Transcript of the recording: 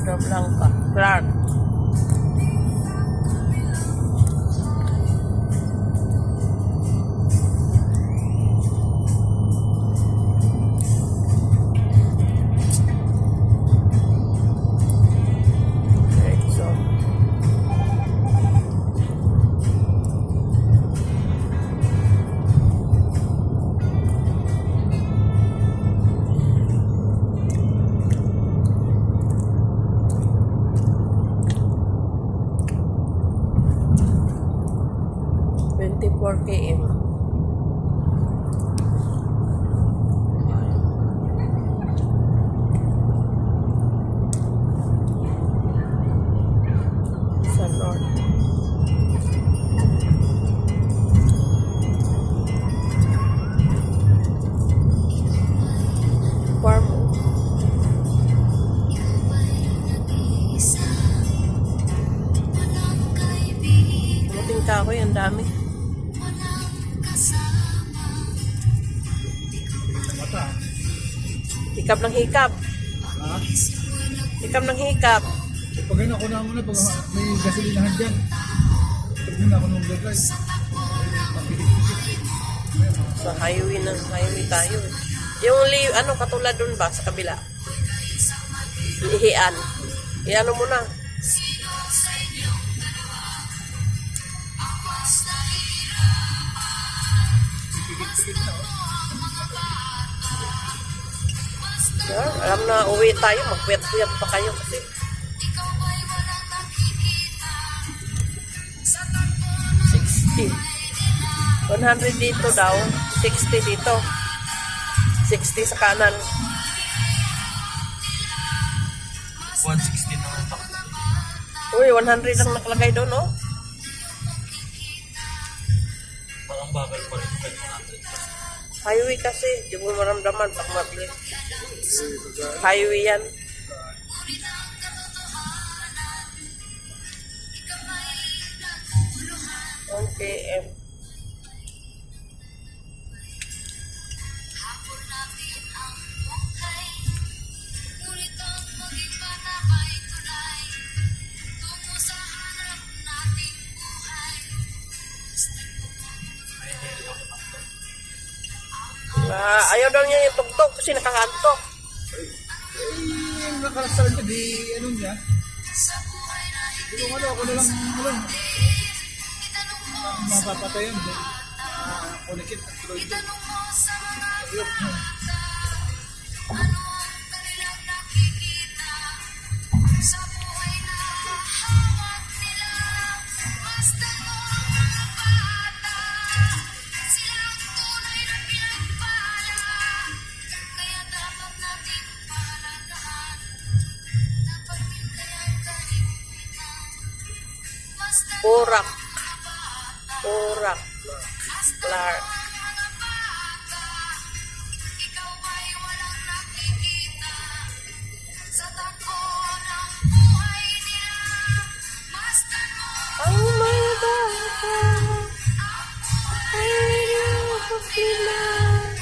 Florida Blanca. Clark. So, 24 km. Sa north. Farm. Muting kahoy, ang dami. Hikap ng hikap. Ha? Hikap ng hikap. Pag ako na muna, pag may gasolinahan dyan. Pag muna ako nung drive. Sa highway tayo. Yung katulad dun ba sa kabila? Ihian. Iano mo na. Alam na uwi tayo, magpuyat-puyat pa kayo kasi 60. 100 dito daw, 60 dito. 60 sa kanan. 160 na ito. Uy, 100 lang nakalagay doon, oh. Parang bagal pa rin. Highway kasi, di mo maramdaman pag mabilis. Highway yan. Okay. Ayaw daw niya yung tugtog kasi nakakantok. Nakarasal niya, di ano niya. Yung ako na lang mapapatayan. Kunikit at tuloy dyan. Porak. Clark. Oh my God. I love you.